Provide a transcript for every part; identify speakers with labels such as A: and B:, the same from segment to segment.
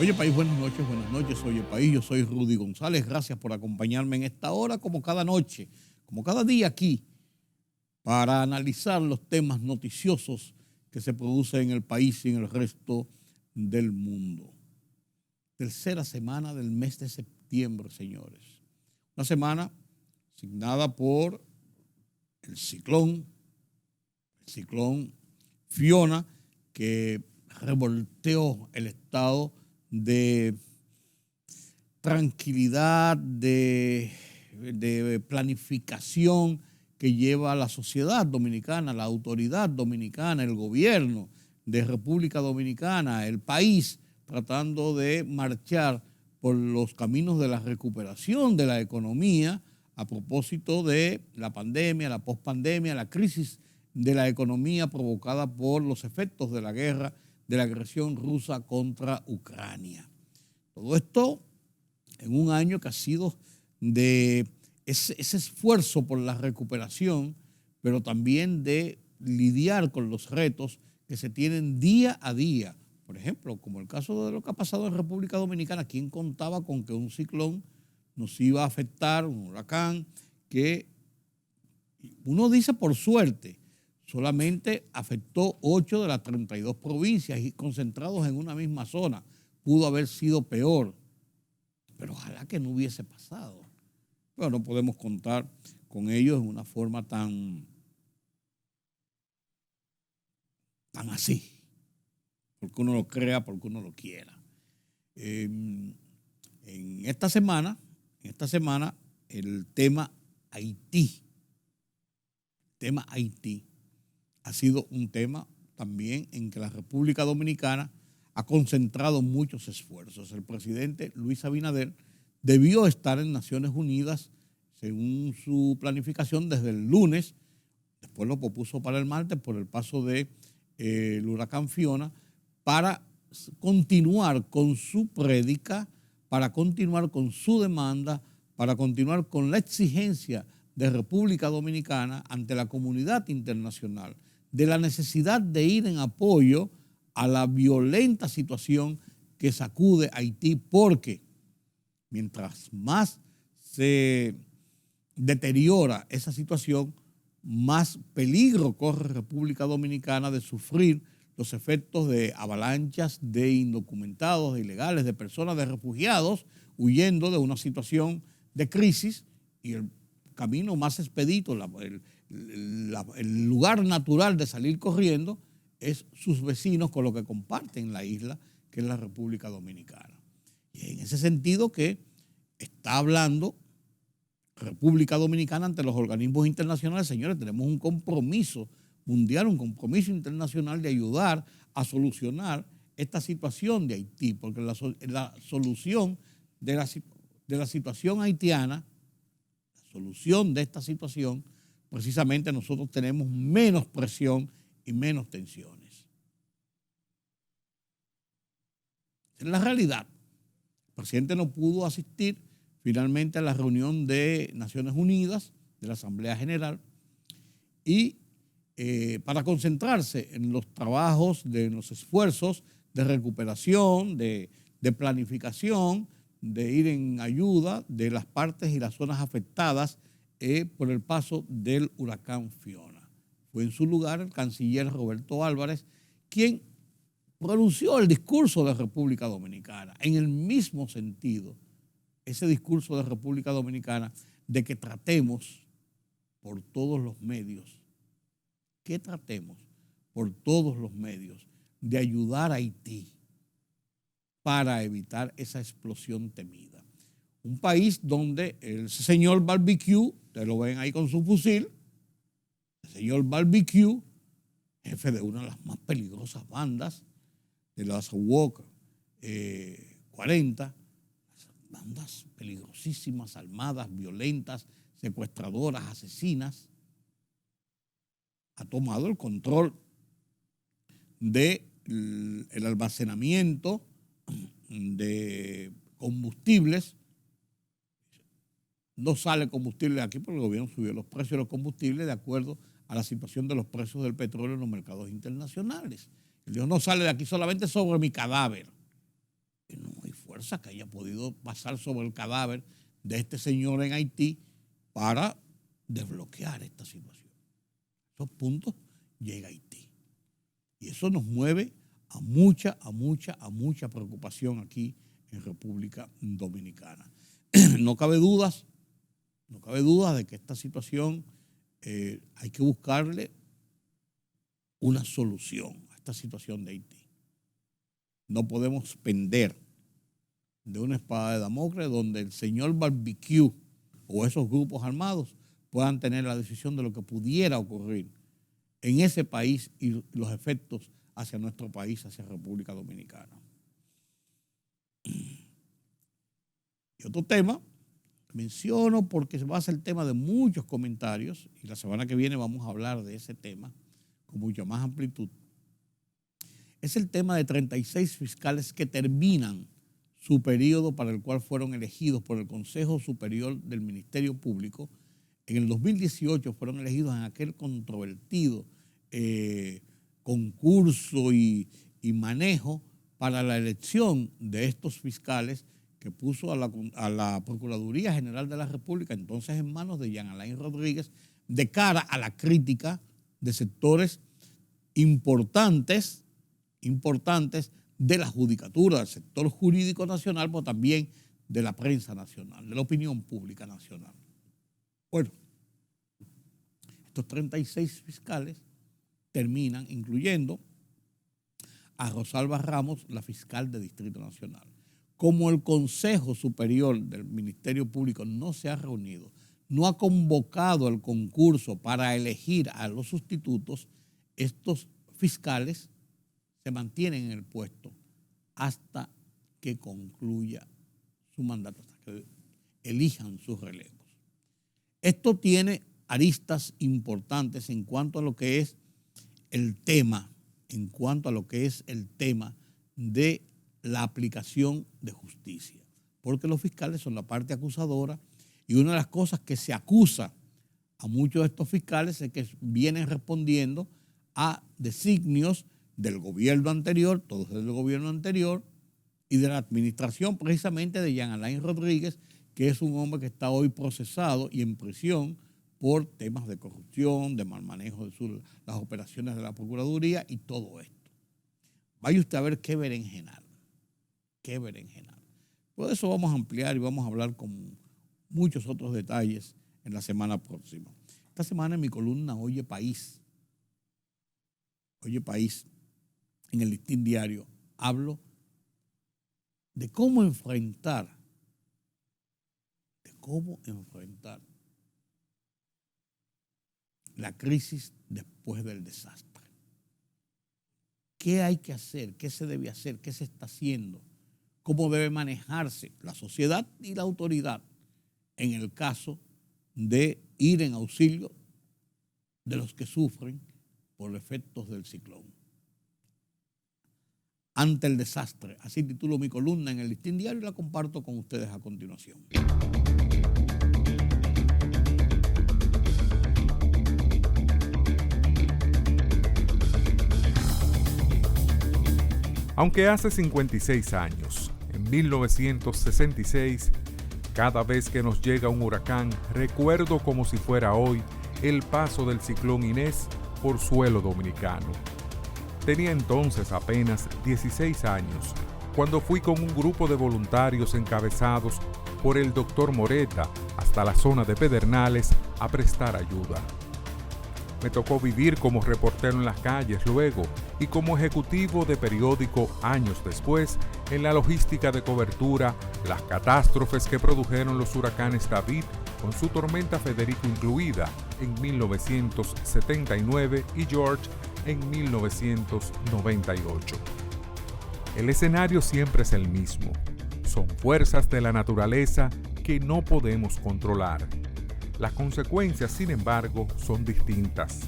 A: Oye País, buenas noches, oye País, yo soy Rudy González, gracias por acompañarme en esta hora, como cada noche, como cada día aquí, para analizar los temas noticiosos que se producen en el país y en el resto del mundo. Tercera semana del mes de septiembre, señores. Una semana asignada por el ciclón Fiona, que revolteó el estado de tranquilidad, de planificación que lleva la sociedad dominicana, la autoridad dominicana, el gobierno de República Dominicana, el país, tratando de marchar por los caminos de la recuperación de la economía a propósito de la pandemia, la pospandemia, la crisis de la economía provocada por los efectos de la guerra, de la agresión rusa contra Ucrania. Todo esto en un año que ha sido de ese esfuerzo por la recuperación, pero también de lidiar con los retos que se tienen día a día. Por ejemplo, como el caso de lo que ha pasado en República Dominicana, ¿quién contaba con que un ciclón nos iba a afectar, un huracán, que uno dice por suerte, solamente afectó 8 de las 32 provincias y concentrados en una misma zona? Pudo haber sido peor, pero ojalá que no hubiese pasado. Pero no podemos contar con ellos en una forma tan así, porque uno lo crea, porque uno lo quiera. En esta semana, el tema Haití ha sido un tema también en que la República Dominicana ha concentrado muchos esfuerzos. El presidente Luis Abinader debió estar en Naciones Unidas, según su planificación, desde el lunes. Después lo pospuso para el martes por el paso del huracán Fiona, para continuar con su prédica, para continuar con su demanda, para continuar con la exigencia de República Dominicana ante la comunidad internacional de la necesidad de ir en apoyo a la violenta situación que sacude Haití, porque mientras más se deteriora esa situación, más peligro corre República Dominicana de sufrir los efectos de avalanchas de indocumentados, de ilegales, de personas, de refugiados, huyendo de una situación de crisis. Y el camino más expedito, el lugar natural de salir corriendo, es sus vecinos con los que comparten la isla, que es la República Dominicana. Y en ese sentido que está hablando República Dominicana ante los organismos internacionales. Señores, tenemos un compromiso mundial, un compromiso internacional de ayudar a solucionar esta situación de Haití, porque la solución de la situación haitiana, la solución de esta situación, precisamente nosotros tenemos menos presión y menos tensiones. En la realidad, el presidente no pudo asistir finalmente a la reunión de Naciones Unidas, de la Asamblea General, y para concentrarse en los trabajos, en los esfuerzos de recuperación, de planificación, de ir en ayuda de las partes y las zonas afectadas por el paso del huracán Fiona. Fue en su lugar el canciller Roberto Álvarez quien pronunció el discurso de República Dominicana en el mismo sentido, ese discurso de República Dominicana de que tratemos por todos los medios, de ayudar a Haití para evitar esa explosión temida. Un país donde el señor Barbecue, ustedes lo ven ahí con su fusil, el señor Barbecue, jefe de una de las más peligrosas bandas de las WOC 40, bandas peligrosísimas, armadas, violentas, secuestradoras, asesinas, ha tomado el control del almacenamiento de combustibles. No sale combustible aquí porque el gobierno subió los precios de los combustibles de acuerdo a la situación de los precios del petróleo en los mercados internacionales. Él dijo, no sale de aquí solamente sobre mi cadáver. fuerza que haya podido pasar sobre el cadáver de este señor en Haití para desbloquear esta situación. Esos puntos llega Haití. Y eso nos mueve a mucha preocupación aquí en República Dominicana. No cabe dudas de que esta situación hay que buscarle una solución a esta situación de Haití. No podemos pender de una espada de Damocles donde el señor Barbecue o esos grupos armados puedan tener la decisión de lo que pudiera ocurrir en ese país y los efectos hacia nuestro país, hacia República Dominicana. Y otro tema, menciono porque va a ser el tema de muchos comentarios y la semana que viene vamos a hablar de ese tema con mucha más amplitud. Es el tema de 36 fiscales que terminan su periodo para el cual fueron elegidos por el Consejo Superior del Ministerio Público. En el 2018 fueron elegidos en aquel controvertido concurso y manejo para la elección de estos fiscales que puso a la Procuraduría General de la República, entonces en manos de Jean Alain Rodríguez, de cara a la crítica de sectores importantes de la judicatura, del sector jurídico nacional, pero también de la prensa nacional, de la opinión pública nacional. Bueno, estos 36 fiscales terminan incluyendo a Rosalba Ramos, la fiscal de Distrito Nacional. Como el Consejo Superior del Ministerio Público no se ha reunido, no ha convocado el concurso para elegir a los sustitutos, estos fiscales se mantienen en el puesto hasta que concluya su mandato, hasta que elijan sus relevos. Esto tiene aristas importantes en cuanto a lo que es el tema, de la aplicación de justicia, porque los fiscales son la parte acusadora y una de las cosas que se acusa a muchos de estos fiscales es que vienen respondiendo a designios del gobierno anterior, todos del gobierno anterior, y de la administración precisamente de Jean Alain Rodríguez, que es un hombre que está hoy procesado y en prisión por temas de corrupción, de mal manejo de las operaciones de la Procuraduría y todo esto. Vaya usted a ver qué berenjenal. Por eso vamos a ampliar y vamos a hablar con muchos otros detalles en la semana próxima. Esta semana en mi columna Oye País, en el Listín Diario, hablo de cómo enfrentar la crisis después del desastre. ¿Qué hay que hacer? ¿Qué se debe hacer? ¿Qué se está haciendo? ¿Cómo debe manejarse la sociedad y la autoridad en el caso de ir en auxilio de los que sufren por efectos del ciclón? Ante el desastre. Así titulo mi columna en el Listín Diario y la comparto con ustedes a continuación.
B: Aunque hace 56 años, en 1966, cada vez que nos llega un huracán, recuerdo como si fuera hoy el paso del ciclón Inés por suelo dominicano. Tenía entonces apenas 16 años, cuando fui con un grupo de voluntarios encabezados por el doctor Moreta hasta la zona de Pedernales a prestar ayuda. Me tocó vivir como reportero en las calles luego y como ejecutivo de periódico años después en la logística de cobertura, las catástrofes que produjeron los huracanes David con su tormenta Federico incluida en 1979 y George en 1998. El escenario siempre es el mismo. Son fuerzas de la naturaleza que no podemos controlar. Las consecuencias, sin embargo, son distintas,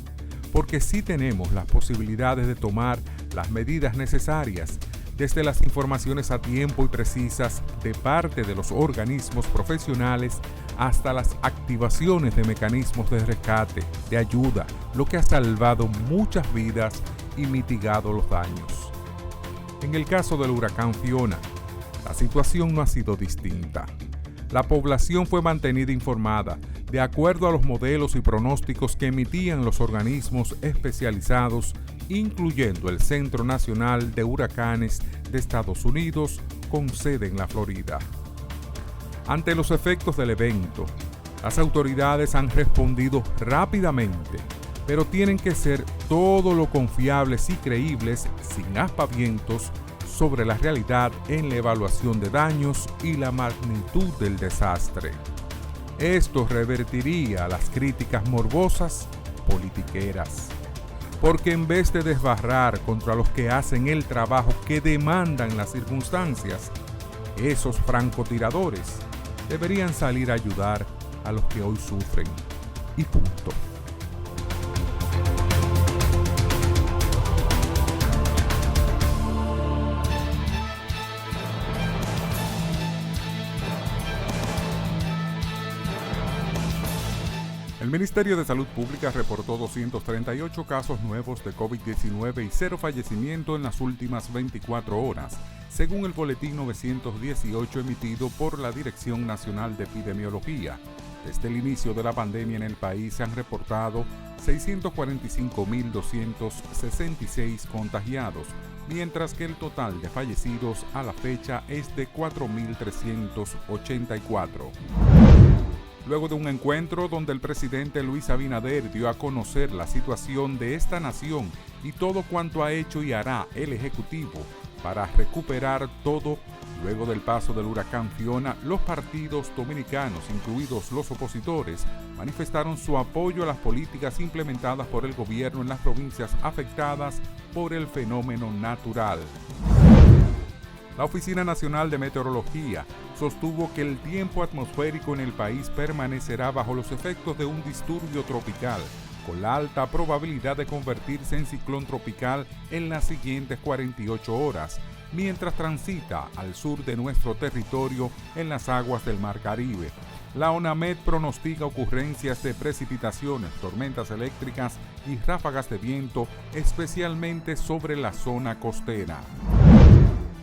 B: porque sí tenemos las posibilidades de tomar las medidas necesarias, desde las informaciones a tiempo y precisas de parte de los organismos profesionales hasta las activaciones de mecanismos de rescate, de ayuda, lo que ha salvado muchas vidas y mitigado los daños. En el caso del huracán Fiona, La situación no ha sido distinta. La población fue mantenida informada de acuerdo a los modelos y pronósticos que emitían los organismos especializados, incluyendo el Centro Nacional de Huracanes de Estados Unidos, con sede en la Florida. Ante los efectos del evento, las autoridades han respondido rápidamente, pero tienen que ser todo lo confiables y creíbles, sin aspavientos, sobre la realidad en la evaluación de daños y la magnitud del desastre. Esto revertiría las críticas morbosas politiqueras, porque en vez de desbarrar contra los que hacen el trabajo que demandan las circunstancias, esos francotiradores deberían salir a ayudar a los que hoy sufren. Y punto. El Ministerio de Salud Pública reportó 238 casos nuevos de COVID-19 y 0 fallecimientos en las últimas 24 horas, según el boletín 918 emitido por la Dirección Nacional de Epidemiología. Desde el inicio de la pandemia en el país se han reportado 645.266 contagiados, mientras que el total de fallecidos a la fecha es de 4.384. Luego de un encuentro donde el presidente Luis Abinader dio a conocer la situación de esta nación y todo cuanto ha hecho y hará el Ejecutivo para recuperar todo, luego del paso del huracán Fiona, los partidos dominicanos, incluidos los opositores, manifestaron su apoyo a las políticas implementadas por el gobierno en las provincias afectadas por el fenómeno natural. La Oficina Nacional de Meteorología sostuvo que el tiempo atmosférico en el país permanecerá bajo los efectos de un disturbio tropical, con la alta probabilidad de convertirse en ciclón tropical en las siguientes 48 horas, mientras transita al sur de nuestro territorio en las aguas del Mar Caribe. La ONAMED pronostica ocurrencias de precipitaciones, tormentas eléctricas y ráfagas de viento, especialmente sobre la zona costera.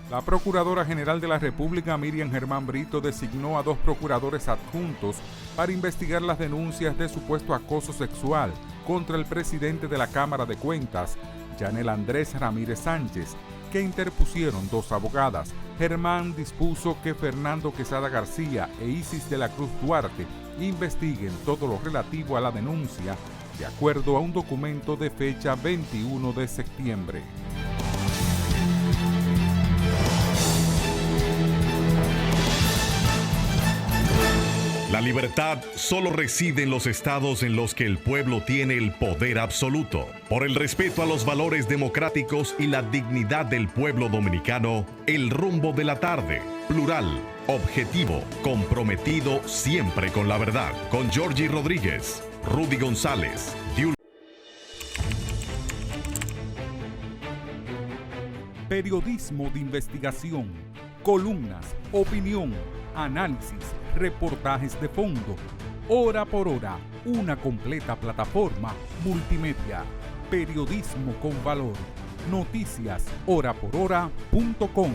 B: La Procuradora General de la República, Miriam Germán Brito, designó a 2 procuradores adjuntos para investigar las denuncias de supuesto acoso sexual contra el presidente de la Cámara de Cuentas, Yanel Andrés Ramírez Sánchez, que interpusieron 2 abogadas. Germán dispuso que Fernando Quesada García e Isis de la Cruz Duarte investiguen todo lo relativo a la denuncia, de acuerdo a un documento de fecha 21 de septiembre.
C: La libertad solo reside en los estados en los que el pueblo tiene el poder absoluto. Por el respeto a los valores democráticos y la dignidad del pueblo dominicano, El Rumbo de la Tarde, plural, objetivo, comprometido siempre con la verdad. Con Georgie Rodríguez, Rudy González,
B: Periodismo de investigación, columnas, opinión, análisis, reportajes de fondo, hora por hora, una completa plataforma multimedia. Periodismo con valor. Noticias horapor-hora.com.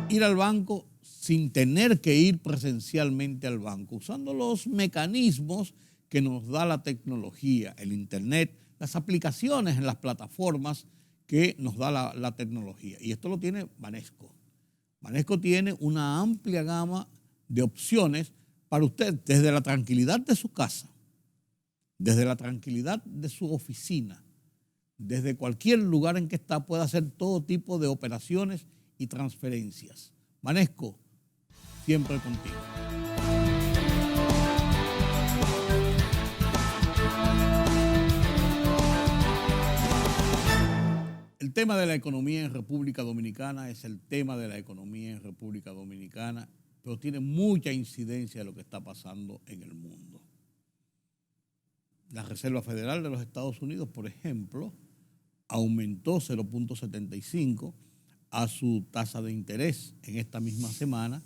A: Ir al banco sin tener que ir presencialmente al banco, usando los mecanismos que nos da la tecnología, el Internet, las aplicaciones en las plataformas que nos da la tecnología. Y esto lo tiene Banesco. Banesco tiene una amplia gama de opciones para usted desde la tranquilidad de su casa, desde la tranquilidad de su oficina, desde cualquier lugar en que está, puede hacer todo tipo de operaciones y transferencias. Banesco, siempre contigo. El tema de la economía en República Dominicana es el tema de la economía en República Dominicana, pero tiene mucha incidencia de lo que está pasando en el mundo. La Reserva Federal de los Estados Unidos, por ejemplo, aumentó 0.75 a su tasa de interés en esta misma semana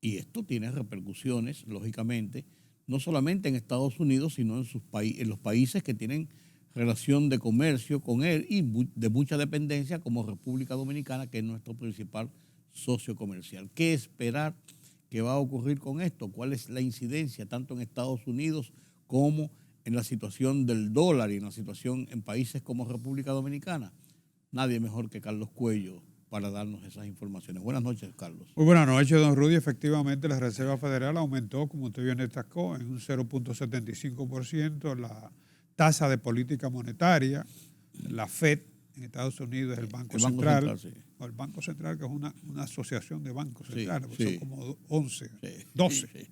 A: Y esto tiene repercusiones, lógicamente, no solamente en Estados Unidos, sino en los países que tienen relación de comercio con él y de mucha dependencia, como República Dominicana, que es nuestro principal socio comercial. ¿Qué esperar que va a ocurrir con esto? ¿Cuál es la incidencia tanto en Estados Unidos como en la situación del dólar y en la situación en países como República Dominicana? Nadie mejor que Carlos Cuello para darnos esas informaciones. Buenas noches, Carlos.
D: Muy buenas noches, don Rudy. Efectivamente, la Reserva Federal aumentó, como usted bien destacó, en un 0.75% la tasa de política monetaria. La FED en Estados Unidos es el Banco Central. Sí. O el Banco Central, que es una asociación de bancos centrales, sí. Son como 11, sí. 12. Sí.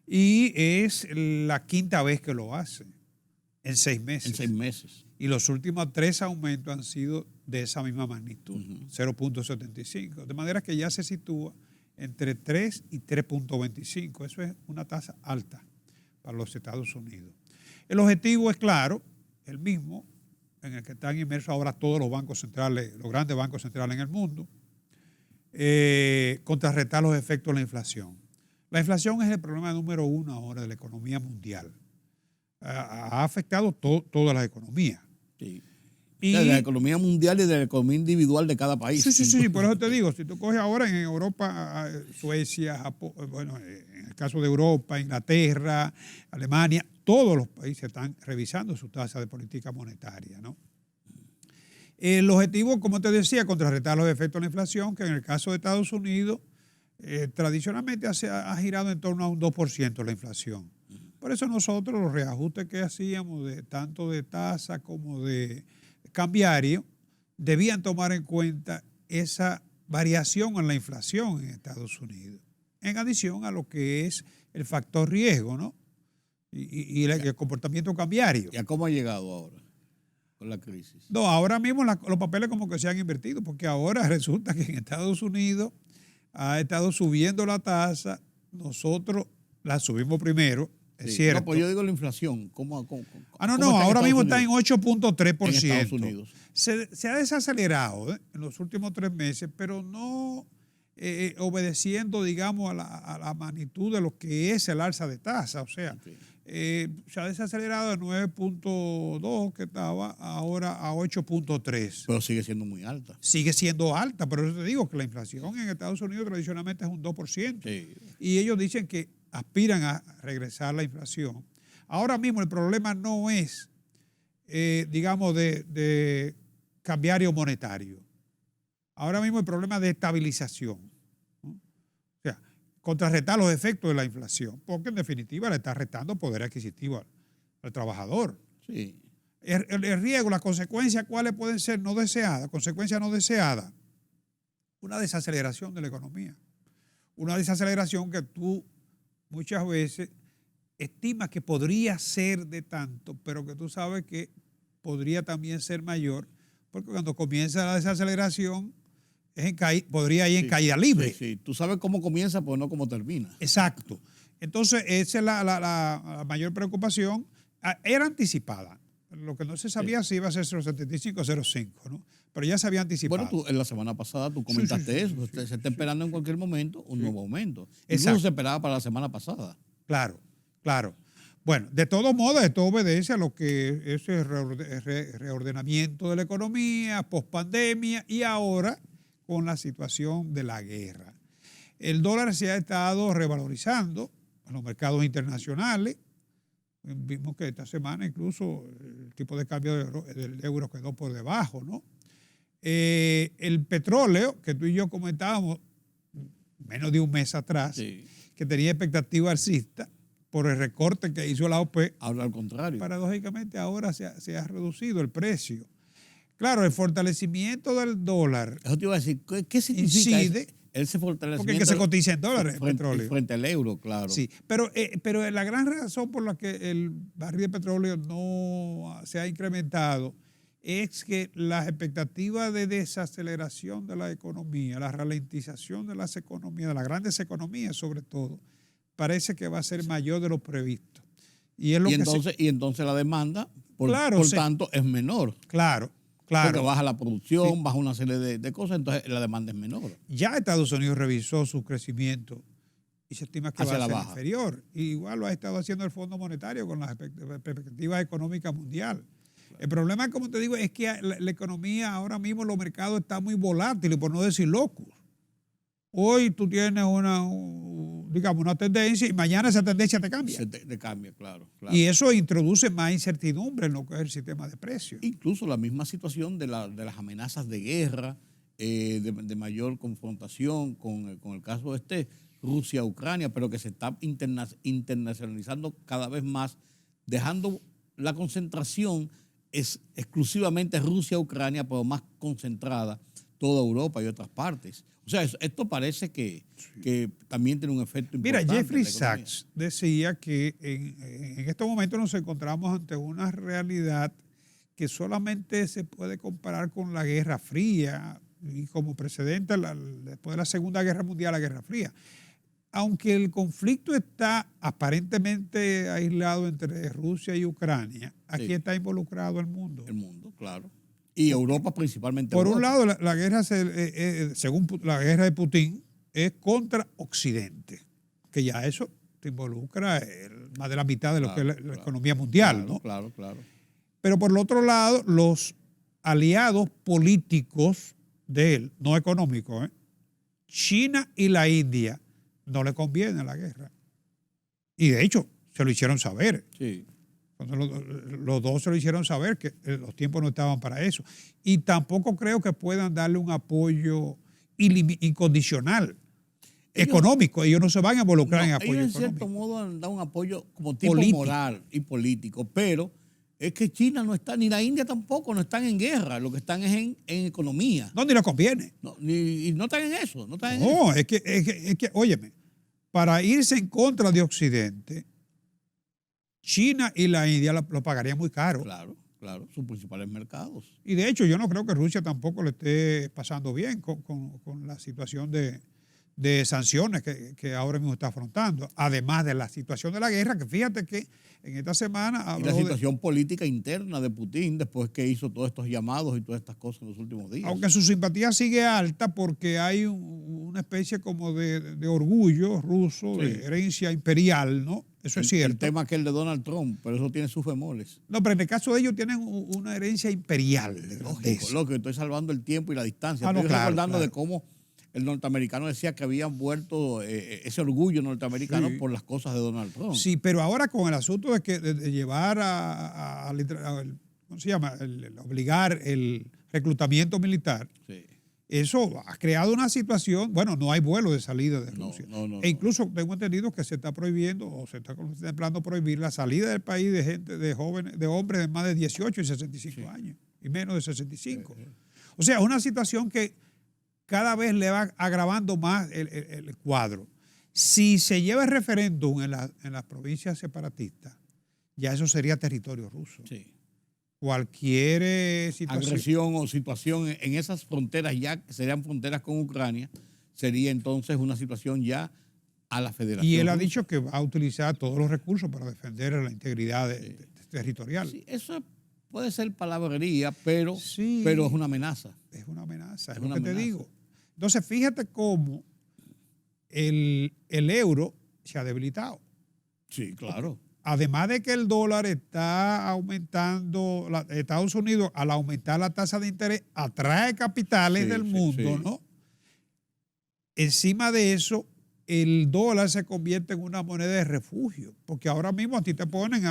D: Y es la quinta vez que lo hace en 6 meses.
A: En 6 meses.
D: Y los últimos 3 aumentos han sido de esa misma magnitud, 0.75. De manera que ya se sitúa entre 3 y 3.25. Eso es una tasa alta para los Estados Unidos. El objetivo es claro, el mismo en el que están inmersos ahora todos los bancos centrales, los grandes bancos centrales en el mundo, contrarrestar los efectos de la inflación. La inflación es el problema número 1 ahora de la economía mundial. Ha afectado todas las economías.
A: Sí. Y de la economía mundial y de la economía individual de cada país.
D: Sí, por eso te digo, si tú coges ahora en Europa, Suecia, Japón, bueno, en el caso de Europa, Inglaterra, Alemania, todos los países están revisando su tasa de política monetaria, ¿no? El objetivo, como te decía, contrarrestar los efectos de la inflación, que en el caso de Estados Unidos, tradicionalmente ha girado en torno a un 2% la inflación. Por eso nosotros los reajustes que hacíamos, tanto de tasa como de cambiario, debían tomar en cuenta esa variación en la inflación en Estados Unidos, en adición a lo que es el factor riesgo, ¿no? Y el comportamiento cambiario.
A: ¿Y a cómo ha llegado ahora con la crisis?
D: No, ahora mismo los papeles como que se han invertido, porque ahora resulta que en Estados Unidos ha estado subiendo la tasa, nosotros la subimos primero. Es cierto.
A: No, pues yo digo la inflación.
D: Ahora mismo está en 8.3%.
A: En Estados Unidos.
D: Se ha desacelerado en los últimos 3 meses, pero no obedeciendo, digamos, a la magnitud de lo que es el alza de tasa. O sea, se ha desacelerado de 9.2 que estaba ahora a 8.3.
A: Pero sigue siendo muy alta.
D: Sigue siendo alta, pero yo te digo que la inflación en Estados Unidos tradicionalmente es un 2%. Sí. Y ellos dicen que aspiran a regresar la inflación. Ahora mismo el problema no es, digamos, de cambiario monetario. Ahora mismo el problema es de estabilización. ¿No? O sea, contrarrestar los efectos de la inflación, porque en definitiva le está restando poder adquisitivo al trabajador.
A: Sí.
D: El riesgo, las consecuencias, ¿cuáles pueden ser no deseadas? Consecuencias no deseadas. Una desaceleración de la economía. Una desaceleración que tú muchas veces estimas que podría ser de tanto, pero que tú sabes que podría también ser mayor, porque cuando comienza la desaceleración podría ir en caída libre.
A: Sí. Tú sabes cómo comienza, pero no cómo termina.
D: Exacto. Entonces, esa es la mayor preocupación. Era anticipada. Lo que no se sabía si iba a ser 0.75 o 0.5, ¿no? Pero ya se había anticipado.
A: Bueno, en la semana pasada tú comentaste eso. Se está esperando en cualquier momento un nuevo aumento.
D: Exacto.
A: Incluso se esperaba para la semana pasada.
D: Claro. Bueno, de todos modos, esto obedece a lo que es el reordenamiento de la economía, pospandemia y ahora con la situación de la guerra. El dólar se ha estado revalorizando en los mercados internacionales. Vimos que esta semana incluso el tipo de cambio del euro quedó por debajo, ¿no? El petróleo, que tú y yo comentábamos menos de un mes atrás, sí, que tenía expectativa alcista por el recorte que hizo la OPEP.
A: Ahora al contrario.
D: Paradójicamente ahora se ha reducido el precio. Claro, el fortalecimiento del dólar.
A: Eso te iba a decir, ¿qué significa
D: incide?
A: Ese fortalecimiento.
D: Porque es que se cotiza en dólares el petróleo.
A: Frente al euro, claro.
D: Sí, pero la gran razón por la que el barril de petróleo no se ha incrementado es que las expectativas de desaceleración de la economía, la ralentización de las economías, de las grandes economías sobre todo, parece que va a ser mayor de lo previsto. Y
A: entonces la demanda, por tanto, es menor.
D: Claro.
A: Porque baja la producción, sí, baja una serie de cosas, entonces la demanda es menor.
D: Ya Estados Unidos revisó su crecimiento y se estima que
A: hacia
D: va
A: la
D: a ser
A: baja.
D: inferior. Y igual lo ha estado haciendo el Fondo Monetario con las perspectivas económicas mundial. Claro. El problema, como te digo, es que la economía ahora mismo, los mercados están muy volátiles, por no decir locos. Hoy tú tienes una tendencia y mañana esa tendencia te cambia.
A: Te cambia, claro.
D: Y eso introduce más incertidumbre en lo que es el sistema de precios.
A: Incluso la misma situación de las amenazas de guerra, de mayor confrontación con el caso Rusia-Ucrania, pero que se está internacionalizando cada vez más, dejando la concentración exclusivamente Rusia-Ucrania, pero más concentrada toda Europa y otras partes. O sea, esto parece que también tiene un efecto importante.
D: Mira, Jeffrey Sachs decía que en estos momentos nos encontramos ante una realidad que solamente se puede comparar con la Guerra Fría y como precedente después de la Segunda Guerra Mundial, la Guerra Fría. Aunque el conflicto está aparentemente aislado entre Rusia y Ucrania, aquí está involucrado el mundo.
A: El mundo, claro. Y Europa principalmente.
D: Por un lado, la guerra, según la guerra de Putin, es contra Occidente, que ya eso te involucra más de la mitad de lo que es la economía mundial, ¿no?
A: Claro.
D: Pero por el otro lado, los aliados políticos de él, no económicos, China y la India, no le conviene la guerra. Y de hecho, se lo hicieron saber.
A: Sí.
D: Cuando los dos se lo hicieron saber que los tiempos no estaban para eso. Y tampoco creo que puedan darle un apoyo incondicional económico. Ellos no se van a involucrar en apoyo
A: ellos
D: económico.
A: en cierto modo han dado un apoyo como tipo moral y político, pero es que China no está, ni la India tampoco, no están en guerra, lo que están es en economía.
D: No, ni les conviene.
A: Y no están en eso.
D: Es que, óyeme, para irse en contra de Occidente, China y la India lo pagarían muy caro.
A: Claro, sus principales mercados.
D: Y de hecho yo no creo que Rusia tampoco le esté pasando bien con la situación de sanciones que ahora mismo está afrontando, además de la situación de la guerra, que fíjate que en esta semana habló
A: y la situación política interna de Putin después que hizo todos estos llamados y todas estas cosas en los últimos días.
D: Aunque su simpatía sigue alta porque hay una especie como de orgullo ruso, de herencia imperial, ¿no? Eso es cierto.
A: El tema que el de Donald Trump, pero eso tiene sus bemoles.
D: No, pero en el caso de ellos tienen una herencia imperial.
A: Lógico, estoy salvando el tiempo y la distancia.
D: Estoy
A: recordando de cómo el norteamericano decía que habían vuelto ese orgullo norteamericano por las cosas de Donald Trump.
D: Sí, pero ahora con el asunto de llevar ¿cómo se llama? Obligar el reclutamiento militar, eso ha creado una situación, bueno, no hay vuelo de salida de Rusia. E incluso tengo entendido que se está prohibiendo o se está contemplando prohibir la salida del país de gente, de jóvenes, de hombres de más de 18 y 65 años y menos de 65. O sea, una situación que cada vez le va agravando más el cuadro. Si se lleva el referéndum en las provincias separatistas, ya eso sería territorio ruso.
A: Sí.
D: Cualquier
A: agresión o situación en esas fronteras, ya que serían fronteras con Ucrania, sería entonces una situación ya a la Federación
D: Y él ha
A: rusa.
D: dicho que va a utilizar todos los recursos para defender la integridad territorial.
A: Sí, eso puede ser palabrería, pero es una amenaza.
D: Es una amenaza, es lo que te digo. Entonces, fíjate cómo el euro se ha debilitado.
A: Sí, claro.
D: Porque además de que el dólar está aumentando, Estados Unidos, al aumentar la tasa de interés, atrae capitales del mundo, ¿no? Encima de eso, el dólar se convierte en una moneda de refugio, porque ahora mismo a ti te ponen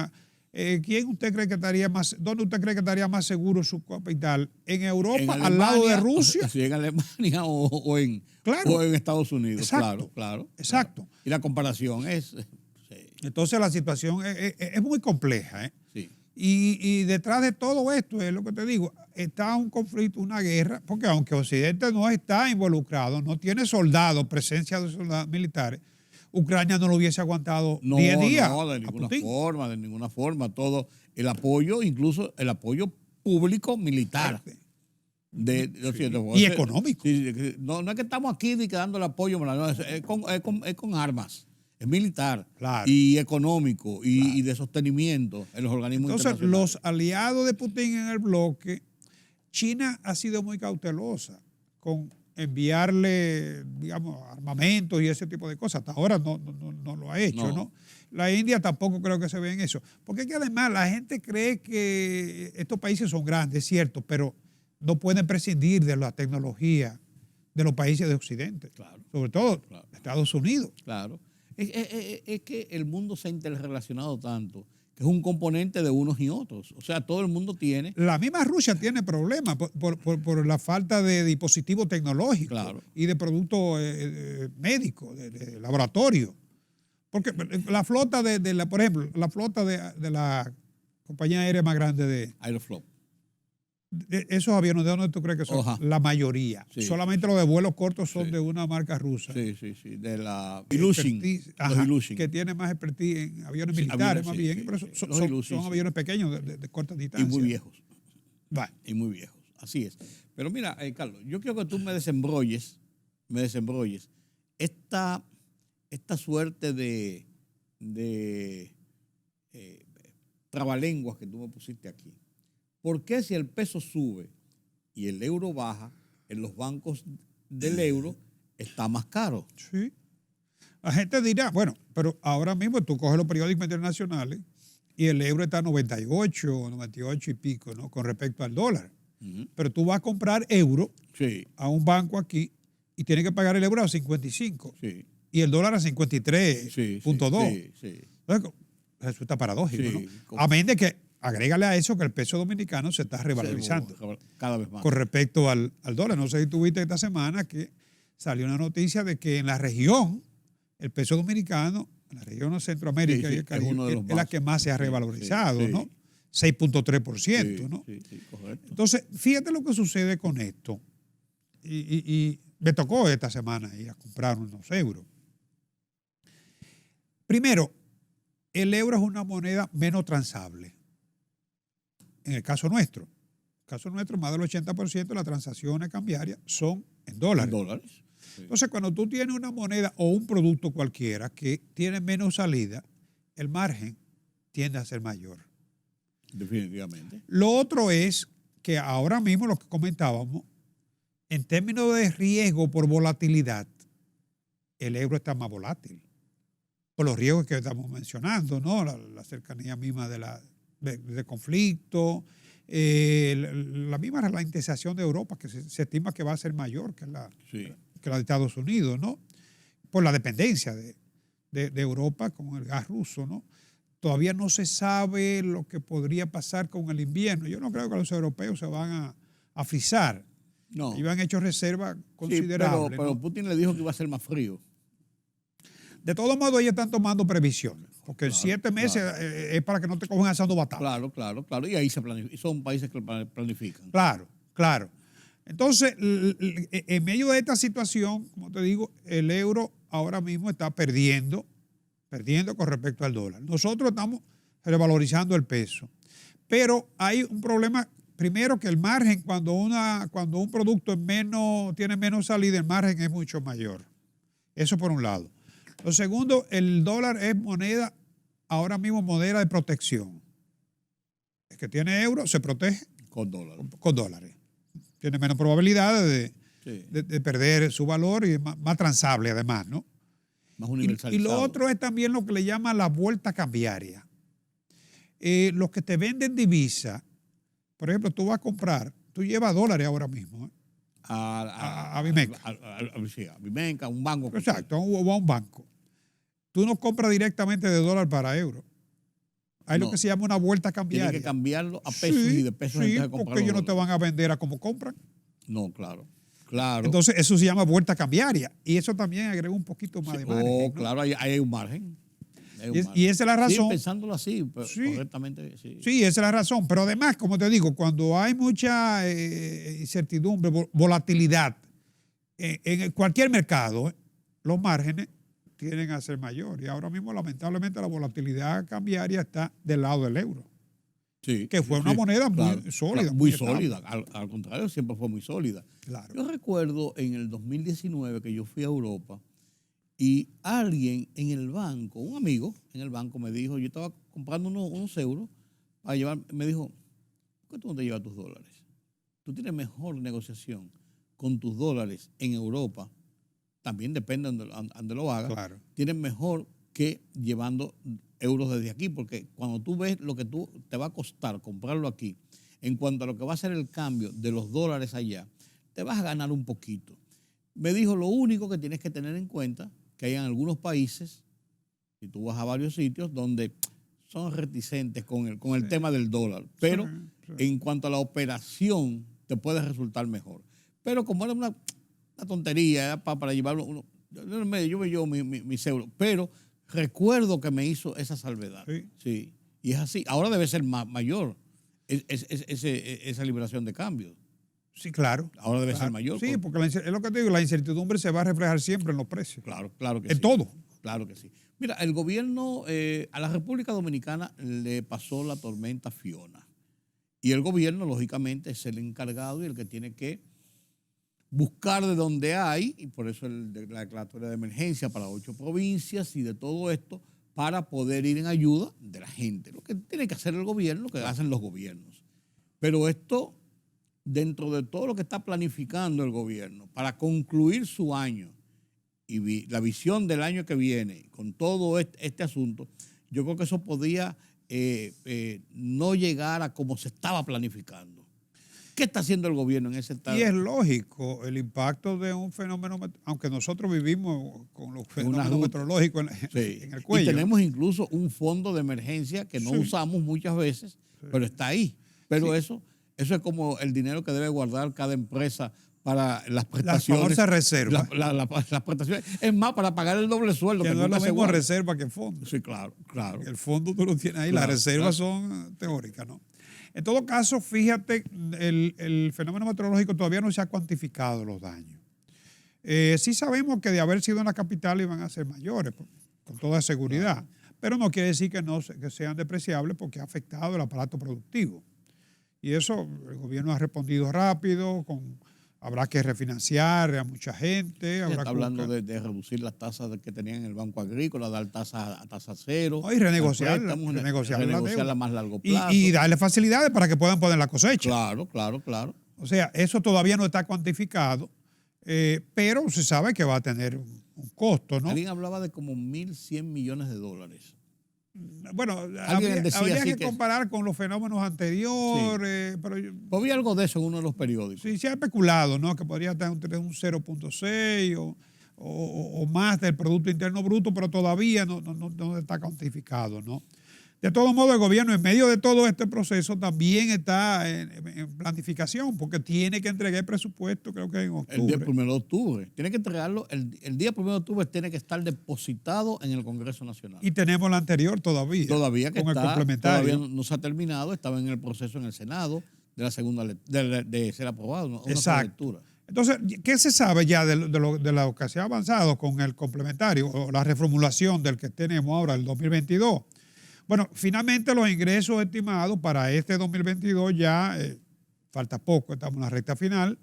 D: ¿quién usted cree que estaría más, dónde usted cree que estaría más seguro su capital? ¿En Europa, al lado de Rusia?
A: Sí, en Alemania o en Estados Unidos.
D: Exacto,
A: claro.
D: Exacto.
A: Y la comparación es...
D: Entonces la situación es muy compleja.
A: Sí.
D: Y detrás de todo esto, es lo que te digo, está un conflicto, una guerra, porque aunque Occidente no está involucrado, no tiene soldados, presencia de soldados militares, Ucrania no lo hubiese aguantado 10 días.
A: No, de ninguna forma. Todo el apoyo, incluso el apoyo público militar.
D: Y económico.
A: No es que estamos aquí dando el apoyo, es con armas. Es militar y económico y de sostenimiento en los organismos internacionales.
D: Entonces, los aliados de Putin en el bloque, China ha sido muy cautelosa con enviarle, digamos, armamentos y ese tipo de cosas. Hasta ahora no lo ha hecho, ¿no? La India tampoco creo que se vea en eso. Porque es que además la gente cree que estos países son grandes, es cierto, pero no pueden prescindir de la tecnología de los países de Occidente.
A: Claro.
D: Sobre todo Estados Unidos.
A: Claro. Es que el mundo se ha interrelacionado tanto que es un componente de unos y otros. O sea, todo el mundo tiene.
D: La misma Rusia tiene problemas por la falta de dispositivos tecnológicos y de productos médicos, de laboratorio. Porque la flota por ejemplo, la flota de la compañía aérea más grande de
A: Aeroflot.
D: Esos aviones, ¿de dónde tú crees que son? La mayoría.
A: Sí.
D: Solamente los de vuelos cortos son de una marca rusa.
A: Sí. De la Ilyushin.
D: Los Ilyushin. Que tiene más expertise en aviones militares, más bien. Pero son aviones pequeños de corta distancia.
A: Y muy viejos.
D: Vale.
A: Y muy viejos. Así es. Pero mira, Carlos, yo quiero que tú me desembrolles esta suerte de trabalenguas que tú me pusiste aquí. ¿Por qué si el peso sube y el euro baja, en los bancos del euro está más caro?
D: Sí. La gente dirá, bueno, pero ahora mismo tú coges los periódicos internacionales y el euro está a 98, 98 y pico, ¿no? Con respecto al dólar. Pero tú vas a comprar euro a un banco aquí y tienes que pagar el euro a 55. Y el dólar a 53.2. Entonces, resulta paradójico, ¿no? A menos de que agrégale a eso que el peso dominicano se está revalorizando
A: cada vez más
D: con respecto al dólar. No sé si tuviste esta semana que salió una noticia de que en la región, el peso dominicano, en la región de Centroamérica y el Caribe, es la que más se ha revalorizado, ¿no? 6.3%, ¿no?
A: Correcto.
D: Entonces, fíjate lo que sucede con esto. Y me tocó esta semana ir a comprar unos euros. Primero, el euro es una moneda menos transable. En el caso nuestro, más del 80% de las transacciones cambiarias son en dólares. Sí. Entonces, cuando tú tienes una moneda o un producto cualquiera que tiene menos salida, el margen tiende a ser mayor.
A: Definitivamente.
D: Lo otro es que ahora mismo, lo que comentábamos, en términos de riesgo por volatilidad, el euro está más volátil. Por los riesgos que estamos mencionando, ¿no? La cercanía misma de conflicto, la misma ralentización de Europa, que se estima que va a ser mayor que la de Estados Unidos, ¿no? Por la dependencia de Europa con el gas ruso, ¿no? Todavía no se sabe lo que podría pasar con el invierno. Yo no creo que los europeos se van a frizar.
A: No.
D: Ellos han hecho reservas considerables.
A: Pero
D: ¿no?
A: Putin le dijo que iba a ser más frío.
D: De todos modos, ellos están tomando previsiones. Porque en 7 meses es para que no te cojan asando batalla.
A: Claro. Y ahí se planifica. Son países que planifican.
D: Claro. Entonces, en medio de esta situación, como te digo, el euro ahora mismo está perdiendo con respecto al dólar. Nosotros estamos revalorizando el peso. Pero hay un problema, primero que el margen, cuando un producto tiene menos salida, el margen es mucho mayor. Eso por un lado. Lo segundo, el dólar es ahora mismo moneda de protección. El que tiene euros se protege
A: con dólares.
D: Con dólares. Tiene menos probabilidades de perder su valor y es más transable además, ¿no?
A: Más universalizado.
D: Y lo otro es también lo que le llaman la vuelta cambiaria. Los que te venden divisa, por ejemplo, tú vas a comprar, tú llevas dólares ahora mismo, a Bimenca.
A: A Bimenca, un banco.
D: Exacto, o a un banco. Tú no compras directamente de dólar para euro. Hay lo que se llama una vuelta cambiaria.
A: Tienes que cambiarlo a pesos y de pesos
D: entonces porque ellos no te van a vender a como compran.
A: No, claro.
D: Entonces eso se llama vuelta cambiaria y eso también agrega un poquito más de margen. ¿no?
A: Claro, ahí hay un margen.
D: Y esa es la razón.
A: Sí, pensándolo así, pero correctamente, sí.
D: Sí, esa es la razón. Pero además, como te digo, cuando hay mucha incertidumbre, volatilidad, en cualquier mercado, los márgenes tienden a ser mayores. Y ahora mismo, lamentablemente, la volatilidad cambiaria está del lado del euro.
A: Sí,
D: que fue una moneda muy sólida.
A: Muy sólida, al contrario, siempre fue muy sólida.
D: Claro.
A: Yo recuerdo en el 2019 que yo fui a Europa y alguien en el banco, un amigo en el banco me dijo, yo estaba comprando unos euros para llevar, me dijo, ¿por qué tú no te llevas tus dólares? Tú tienes mejor negociación con tus dólares en Europa, también depende de donde lo hagas,
D: Claro.
A: tienes mejor que llevando euros desde aquí, porque cuando tú ves lo que te va a costar comprarlo aquí, en cuanto a lo que va a ser el cambio de los dólares allá, te vas a ganar un poquito. Me dijo, lo único que tienes que tener en cuenta, que hay en algunos países, si tú vas a varios sitios, donde son reticentes con el tema del dólar, pero en cuanto a la operación, te puede resultar mejor. Pero como era una tontería, era para llevarlo uno, yo me llevo mis euros, pero recuerdo que me hizo esa salvedad. Sí. Y es así. Ahora debe ser mayor esa liberación de cambios.
D: Sí, claro.
A: Ahora debe ser mayor.
D: Sí, porque es lo que te digo, la incertidumbre se va a reflejar siempre en los precios.
A: Claro que sí.
D: En todo.
A: Claro que sí. Mira, el gobierno, a la República Dominicana le pasó la tormenta Fiona. Y el gobierno, lógicamente, es el encargado y el que tiene que buscar de donde hay, y por eso la declaratoria de emergencia para 8 provincias y de todo esto, para poder ir en ayuda de la gente. Lo que tiene que hacer el gobierno, lo que hacen los gobiernos. Pero esto, dentro de todo lo que está planificando el gobierno para concluir su año y la visión del año que viene, con todo este asunto, yo creo que eso podía no llegar a como se estaba planificando. ¿Qué está haciendo el gobierno en ese estado?
D: Y es lógico el impacto de un fenómeno, aunque nosotros vivimos con los fenómenos meteorológicos en el cuello.
A: Y tenemos incluso un fondo de emergencia que no usamos muchas veces, pero está ahí. Pero eso es como el dinero que debe guardar cada empresa para las prestaciones.
D: Las famosas reservas.
A: Las prestaciones. Es más, para pagar el doble sueldo.
D: Que no es lo mismo reserva que fondo.
A: Sí, claro.
D: El fondo tú lo tienes ahí, las reservas son teóricas, ¿no? En todo caso, fíjate, el fenómeno meteorológico todavía no se ha cuantificado los daños. Sí sabemos que de haber sido en la capital iban a ser mayores, con toda seguridad, pero no quiere decir que sean despreciables porque ha afectado el aparato productivo. Y eso el gobierno ha respondido rápido, habrá que refinanciar a mucha gente.
A: Está hablando de reducir las tasas que tenían en el Banco Agrícola, dar tasas a tasa cero.
D: Y renegociarla
A: a más largo plazo.
D: Y darle facilidades para que puedan poner la cosecha.
A: Claro.
D: O sea, eso todavía no está cuantificado, pero se sabe que va a tener un costo, ¿no?
A: Alguien hablaba de como 1.100 millones de dólares.
D: Bueno, habría que comparar con los fenómenos anteriores.
A: Sí.
D: Pero
A: vi algo de eso en uno de los periódicos.
D: Sí, se ha especulado, ¿no? Que podría tener un 0.6 o más del Producto Interno Bruto, pero todavía no está cuantificado, ¿no? De todo modo, el gobierno, en medio de todo este proceso, también está en planificación, porque tiene que entregar el presupuesto, creo que en octubre.
A: El día 1 de octubre. Tiene que entregarlo, el día 1 de octubre tiene que estar depositado en el Congreso Nacional.
D: Y tenemos el anterior todavía.
A: Todavía que
D: con
A: está,
D: el complementario.
A: todavía no se ha terminado, estaba en el proceso en el Senado de la segunda de ser aprobado. Una
D: Exacto. Entonces, ¿qué se sabe ya de lo que se ha avanzado con el complementario o la reformulación del que tenemos ahora, el 2022? Bueno, finalmente los ingresos estimados para este 2022 ya, falta poco, estamos en la recta final,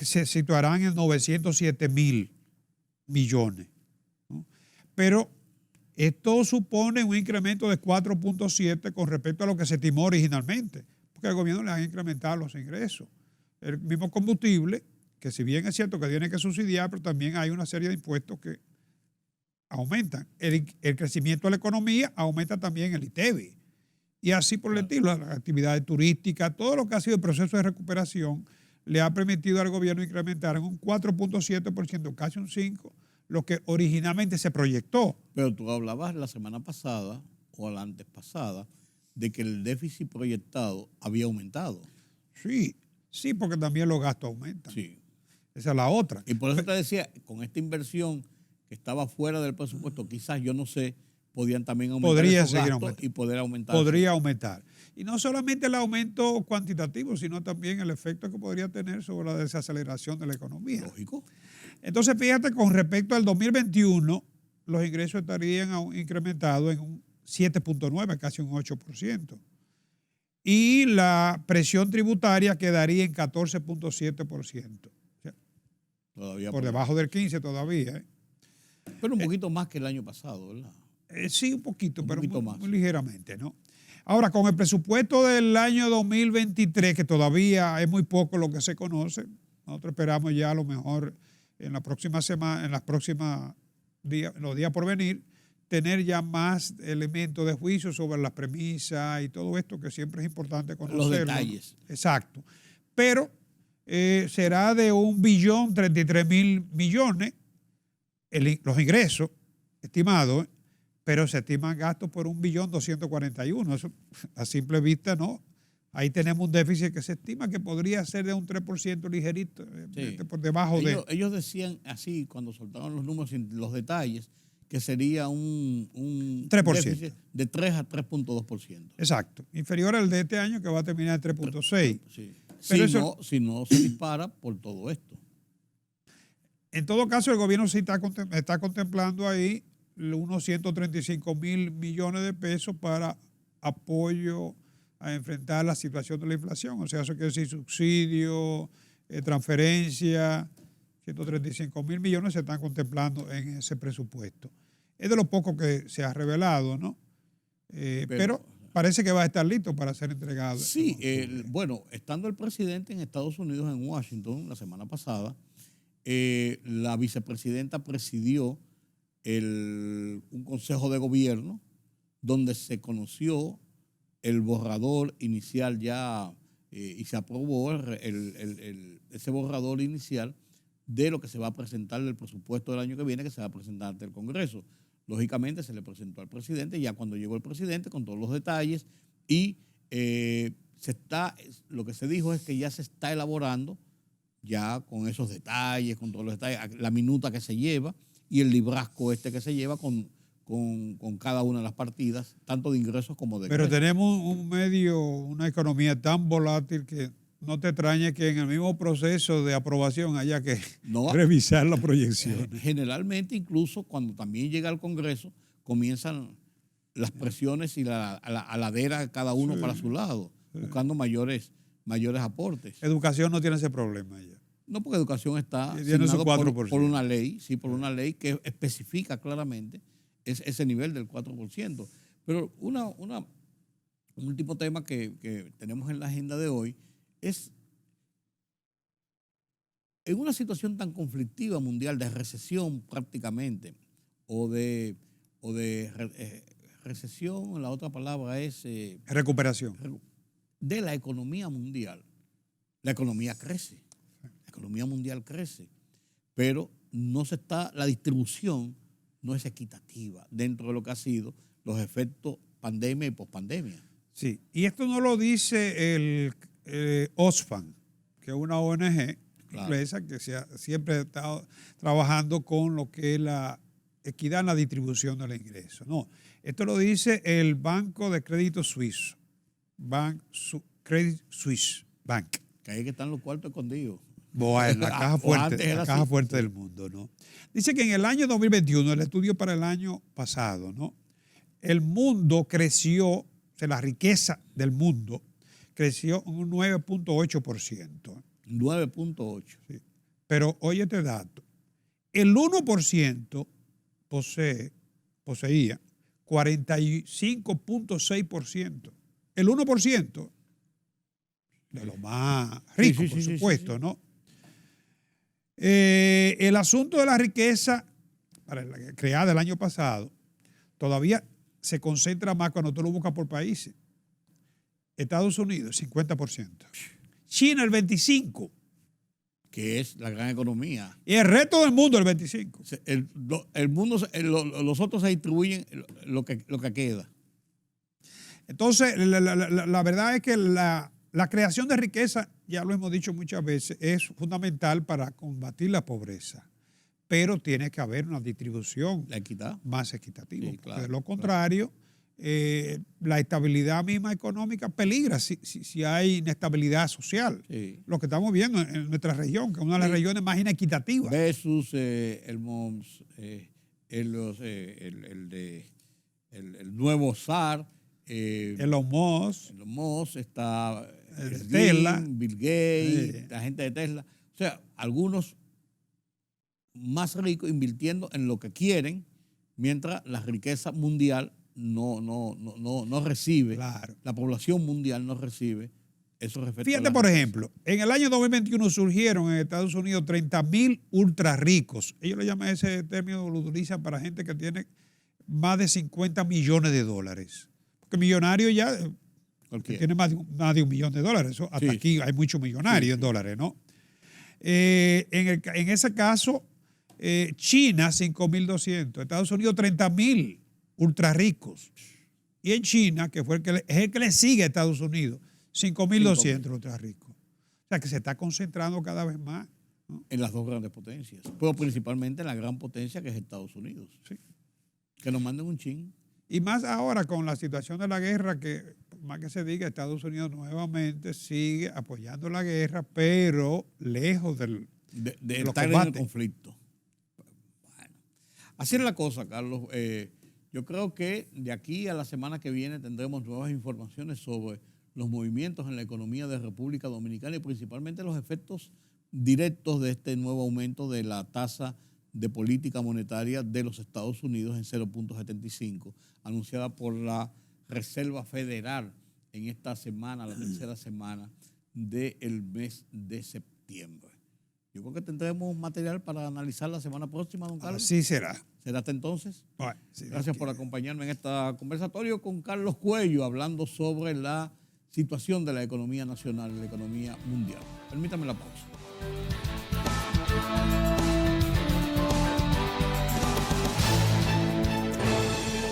D: se situarán en 907.000 millones, ¿no? Pero esto supone un incremento de 4.7 con respecto a lo que se estimó originalmente, porque al gobierno le han incrementado los ingresos. El mismo combustible, que si bien es cierto que tiene que subsidiar, pero también hay una serie de impuestos que aumentan. El crecimiento de la economía aumenta también el ITEVI. Y así por el estilo, las actividades turísticas, todo lo que ha sido el proceso de recuperación le ha permitido al gobierno incrementar en un 4.7%, casi un 5%, lo que originalmente se proyectó.
A: Pero tú hablabas la semana pasada o la antes pasada de que el déficit proyectado había aumentado.
D: Sí, porque también los gastos aumentan.
A: Sí.
D: Esa es la otra.
A: Y por eso te decía, con esta inversión que estaba fuera del presupuesto, quizás, yo no sé, podían también aumentar esos gastos y poder aumentar.
D: Podría aumentar. Y no solamente el aumento cuantitativo, sino también el efecto que podría tener sobre la desaceleración de la economía.
A: Lógico.
D: Entonces, fíjate, con respecto al 2021, los ingresos estarían incrementados en un 7.9, casi un 8%. Y la presión tributaria quedaría en 14.7%. O sea,
A: todavía
D: por debajo del 15% todavía.
A: Pero un poquito más que el año pasado, ¿verdad?
D: Sí, un poquito, pero
A: más.
D: Muy ligeramente, ¿no? Ahora, con el presupuesto del año 2023, que todavía es muy poco lo que se conoce, Nosotros esperamos ya a lo mejor en la próxima semana, en los días por venir, tener ya más elementos de juicio sobre las premisas y todo esto, que siempre es importante conocerlo.
A: Los detalles.
D: Exacto. Pero será de 1.033.000.000.000 los ingresos estimados, pero se estiman gastos por 1.241.000.000. Eso a simple vista no. Ahí tenemos un déficit que se estima que podría ser de un 3% ligerito,
A: Sí.
D: por debajo
A: Ellos decían así, cuando soltaron los números sin los detalles, que sería un
D: 3%.
A: déficit de 3 a 3.2%.
D: Exacto. Inferior al de este año, que va a terminar en 3.6.
A: Sí.
D: Pero
A: Si no se dispara por todo esto.
D: En todo caso, el gobierno sí está contemplando ahí unos 135.000.000.000 de pesos para apoyo a enfrentar la situación de la inflación. O sea, eso quiere decir subsidio, transferencia. 135.000.000.000 se están contemplando en ese presupuesto. Es de lo poco que se ha revelado, ¿no? Pero parece que va a estar listo para ser entregado.
A: Sí, bueno, estando el presidente en Estados Unidos, en Washington, la semana pasada, la vicepresidenta presidió un consejo de gobierno donde se conoció el borrador inicial ya y se aprobó ese borrador inicial de lo que se va a presentar del presupuesto del año que viene, que se va a presentar ante el Congreso. Lógicamente se le presentó al presidente, ya cuando llegó el presidente con todos los detalles, y lo que se dijo es que ya se está elaborando, ya con esos detalles, con todos los detalles, la minuta que se lleva y el librasco que se lleva con cada una de las partidas, tanto de ingresos como de egresos.
D: Pero tenemos una economía tan volátil que no te extrañe que en el mismo proceso de aprobación haya que revisar la proyección.
A: Generalmente, incluso cuando también llega al Congreso, comienzan las presiones y la aladera de cada uno para su lado, buscando mayores aportes.
D: Educación no tiene ese problema ya.
A: No, porque educación está
D: tiene su 4%.
A: por una ley, sí, por una ley que especifica claramente ese nivel del 4%. Pero un último tema que tenemos en la agenda de hoy es, en una situación tan conflictiva mundial de recesión prácticamente, o de recesión, la otra palabra es
D: recuperación
A: de la economía mundial. La economía crece, la economía mundial crece, pero la distribución no es equitativa dentro de lo que ha sido los efectos pandemia y pospandemia.
D: Sí, y esto no lo dice el Oxfam, que es una ONG inglesa que siempre ha estado trabajando con lo que es la equidad en la distribución del ingreso. No, esto lo dice el Banco de Crédito Suizo, Credit Suisse Bank.
A: Que ahí que están los cuartos escondidos.
D: Bueno, la caja fuerte del mundo, ¿no? Dice que en el año 2021, el estudio para el año pasado, ¿no? El mundo creció, la riqueza del mundo creció un 9.8%.
A: 9.8%.
D: Sí. Pero oye este dato, el 1% poseía 45.6%. El 1% de los más ricos, por supuesto, ¿no? El asunto de la riqueza creada el año pasado todavía se concentra más cuando tú lo buscas por países. Estados Unidos, 50%. China, el 25%.
A: Que es la gran economía.
D: Y el resto del mundo, el 25%.
A: El mundo, los otros se distribuyen lo que queda.
D: Entonces, la verdad es que la creación de riqueza, ya lo hemos dicho muchas veces, es fundamental para combatir la pobreza. Pero tiene que haber una distribución más equitativa. Sí, claro, de lo contrario, la estabilidad misma económica peligra si hay inestabilidad social. Sí. Lo que estamos viendo en nuestra región, que es una de las regiones más inequitativas.
A: Versus el nuevo SAR.
D: Elon
A: Musk está
D: Tesla,
A: Bill Gates, la gente de Tesla. O sea, algunos más ricos invirtiendo en lo que quieren, mientras la riqueza mundial no recibe,
D: claro,
A: la población mundial no recibe Eso respecto
D: Fíjate,
A: a
D: por ejemplo, en el año 2021 surgieron en Estados Unidos 30.000 ultra ricos. Ellos le llaman ese término, lo utilizan para gente que tiene más de 50 millones de dólares. Porque millonario ya tiene más de un millón de dólares. Eso, hasta
A: Sí.
D: aquí hay muchos millonarios en dólares, ¿no? En ese caso, China, 5.200. Estados Unidos, 30.000 ultra ricos. Y en China, que fue es el que le sigue a Estados Unidos, 5.200 ultra ricos. O sea que se está concentrando cada vez más, ¿no?
A: En las dos grandes potencias, pero principalmente en la gran potencia que es Estados Unidos.
D: Sí.
A: Que nos manden un chin.
D: Y más ahora con la situación de la guerra, que más que se diga, Estados Unidos nuevamente sigue apoyando la guerra, pero lejos de
A: De
D: los
A: estar en
D: combates.
A: el conflicto. Bueno, así es la cosa, Carlos. Yo creo que de aquí a la semana que viene tendremos nuevas informaciones sobre los movimientos en la economía de República Dominicana y principalmente los efectos directos de este nuevo aumento de la tasa de política monetaria de los Estados Unidos en 0.75, anunciada por la Reserva Federal en esta semana, la tercera semana del mes de septiembre. Yo creo que tendremos material para analizar la semana próxima, don Carlos.
D: Así será.
A: ¿Será hasta entonces?
D: Bueno, sí,
A: Gracias por acompañarme en este conversatorio con Carlos Cuello, hablando sobre la situación de la economía nacional y la economía mundial. Permítame la pausa.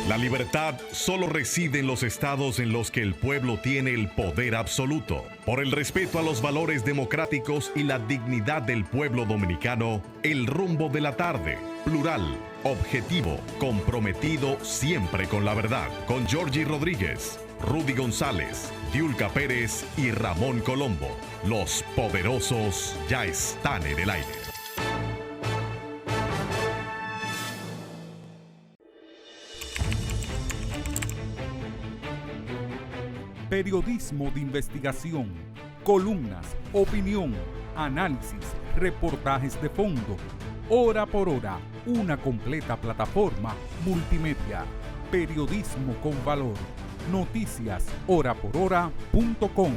C: La libertad solo reside en los estados en los que el pueblo tiene el poder absoluto. Por el respeto a los valores democráticos y la dignidad del pueblo dominicano, El Rumbo de la Tarde, plural, objetivo, comprometido siempre con la verdad. Con Georgie Rodríguez, Rudy González, Diulca Pérez y Ramón Colombo. Los poderosos ya están en el aire.
B: Periodismo de investigación, columnas, opinión, análisis, reportajes de fondo. Hora por hora, una completa plataforma multimedia. Periodismo con valor. Noticias horaporhora.com.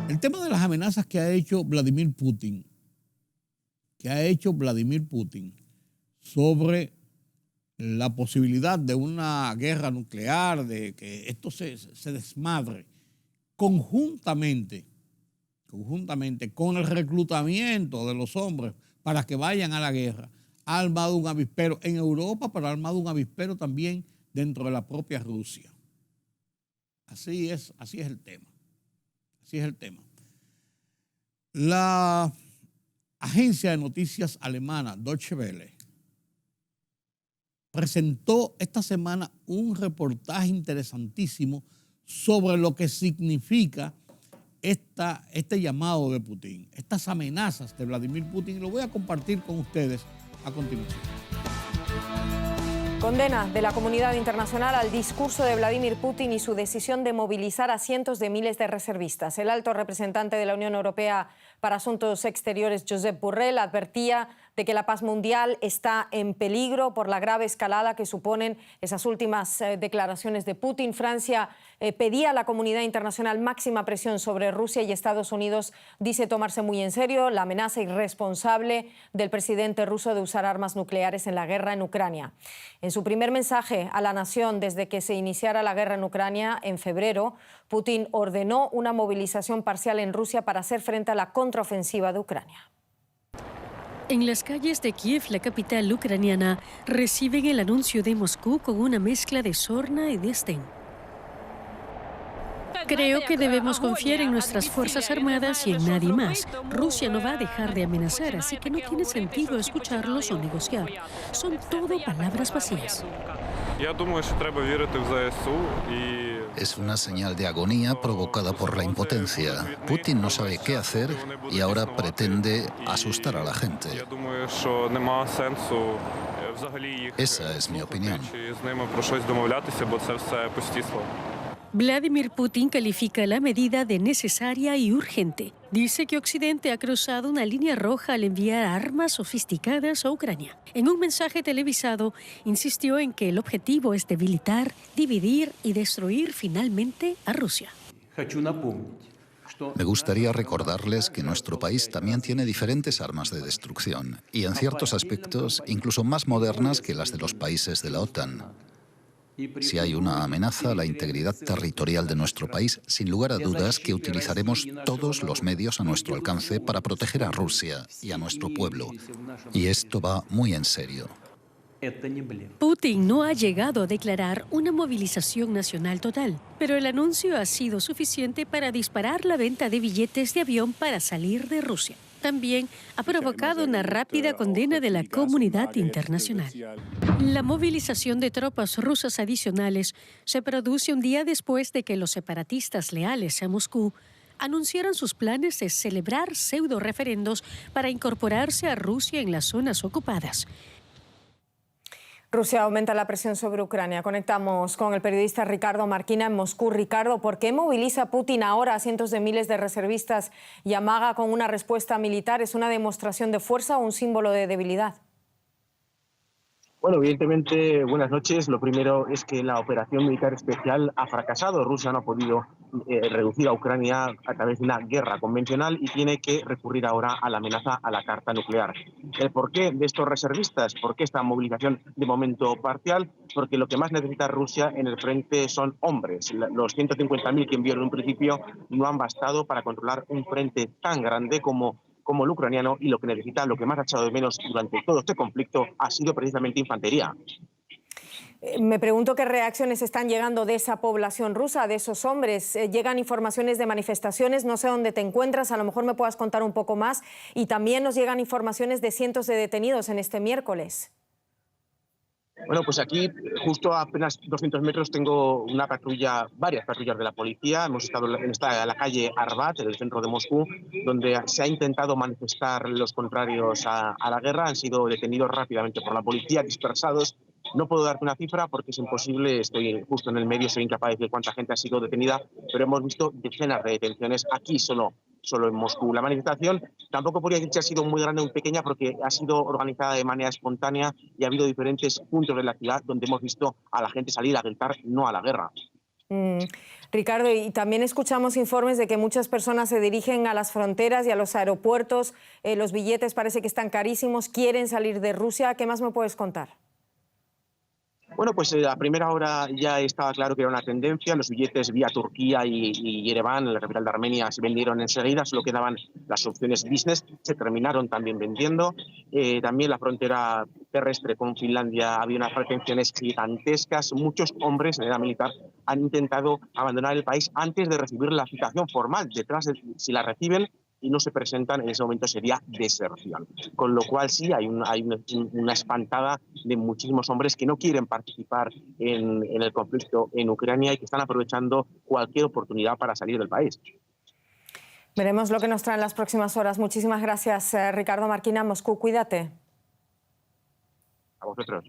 A: El tema de las amenazas que ha hecho Vladimir Putin, sobre la posibilidad de una guerra nuclear, de que esto se desmadre, conjuntamente con el reclutamiento de los hombres para que vayan a la guerra, ha armado un avispero en Europa, pero ha armado un avispero también dentro de la propia Rusia. Así es el tema. Así es el tema. La agencia de noticias alemana Deutsche Welle presentó esta semana un reportaje interesantísimo sobre lo que significa este llamado de Putin, estas amenazas de Vladimir Putin. Lo voy a compartir con ustedes a continuación.
E: Condena de la comunidad internacional al discurso de Vladimir Putin y su decisión de movilizar a cientos de miles de reservistas. El alto representante de la Unión Europea para Asuntos Exteriores, Josep Borrell, advertía de que la paz mundial está en peligro por la grave escalada que suponen esas últimas declaraciones de Putin. Francia pedía a la comunidad internacional máxima presión sobre Rusia y Estados Unidos dice tomarse muy en serio la amenaza irresponsable del presidente ruso de usar armas nucleares en la guerra en Ucrania. En su primer mensaje a la nación desde que se iniciara la guerra en Ucrania en febrero, Putin ordenó una movilización parcial en Rusia para hacer frente a la contraofensiva de Ucrania.
F: En las calles de Kiev, la capital ucraniana, reciben el anuncio de Moscú con una mezcla de sorna y desdén. Creo que debemos confiar en nuestras Fuerzas Armadas y en nadie más. Rusia no va a dejar de amenazar, así que no tiene sentido escucharlos o negociar. Son todo palabras vacías.
G: Es una señal de agonía provocada por la impotencia. Putin no sabe qué hacer y ahora pretende asustar a la gente. Esa es mi opinión.
F: Vladimir Putin califica la medida de necesaria y urgente. Dice que Occidente ha cruzado una línea roja al enviar armas sofisticadas a Ucrania. En un mensaje televisado, insistió en que el objetivo es debilitar, dividir y destruir finalmente a Rusia.
G: Me gustaría recordarles que nuestro país también tiene diferentes armas de destrucción y en ciertos aspectos incluso más modernas que las de los países de la OTAN. Si hay una amenaza a la integridad territorial de nuestro país, sin lugar a dudas que utilizaremos todos los medios a nuestro alcance para proteger a Rusia y a nuestro pueblo. Y esto va muy en serio.
F: Putin no ha llegado a declarar una movilización nacional total, pero el anuncio ha sido suficiente para disparar la venta de billetes de avión para salir de Rusia. También ha provocado una rápida condena de la comunidad internacional. La movilización de tropas rusas adicionales se produce un día después de que los separatistas leales a Moscú anunciaran sus planes de celebrar pseudo-referendos para incorporarse a Rusia en las zonas ocupadas.
E: Rusia aumenta la presión sobre Ucrania. Conectamos con el periodista Ricardo Marquina en Moscú. Ricardo, ¿por qué moviliza Putin ahora a cientos de miles de reservistas y amaga con una respuesta militar? ¿Es una demostración de fuerza o un símbolo de debilidad?
H: Bueno, evidentemente, buenas noches. Lo primero es que la operación militar especial ha fracasado. Rusia no ha podido reducir a Ucrania a través de una guerra convencional y tiene que recurrir ahora a la amenaza a la carta nuclear. ¿El porqué de estos reservistas? ¿Por qué esta movilización de momento parcial? Porque lo que más necesita Rusia en el frente son hombres. Los 150.000 que envió en un principio no han bastado para controlar un frente tan grande como el ucraniano, y lo que necesita, lo que más ha echado de menos durante todo este conflicto, ha sido precisamente infantería.
E: Me pregunto qué reacciones están llegando de esa población rusa, de esos hombres. Llegan informaciones de manifestaciones, no sé dónde te encuentras, a lo mejor me puedas contar un poco más. Y también nos llegan informaciones de cientos de detenidos en este miércoles.
H: Bueno, pues aquí, justo a apenas 200 metros, tengo una patrulla, varias patrullas de la policía. Hemos estado en la calle Arbat, en el centro de Moscú, donde se ha intentado manifestar los contrarios a la guerra. Han sido detenidos rápidamente por la policía, dispersados. No puedo darte una cifra porque es imposible, estoy justo en el medio, soy incapaz de decir cuánta gente ha sido detenida, pero hemos visto decenas de detenciones aquí solo en Moscú. La manifestación tampoco podría decir que ha sido muy grande o muy pequeña porque ha sido organizada de manera espontánea y ha habido diferentes puntos de la ciudad donde hemos visto a la gente salir a gritar no a la guerra.
E: Ricardo, y también escuchamos informes de que muchas personas se dirigen a las fronteras y a los aeropuertos. Los billetes parece que están carísimos, quieren salir de Rusia. ¿Qué más me puedes contar?
H: Bueno, pues a primera hora ya estaba claro que era una tendencia. Los billetes vía Turquía y Yerevan, la capital de Armenia, se vendieron enseguida. Solo quedaban las opciones business. Se terminaron también vendiendo. También la frontera terrestre con Finlandia había unas retenciones gigantescas. Muchos hombres en edad militar han intentado abandonar el país antes de recibir la citación formal. Si la reciben y no se presentan, en ese momento sería deserción. Con lo cual sí hay una espantada de muchísimos hombres que no quieren participar en el conflicto en Ucrania y que están aprovechando cualquier oportunidad para salir del país.
E: Veremos lo que nos traen las próximas horas. Muchísimas gracias, Ricardo Marquina, Moscú. Cuídate.
H: A vosotros.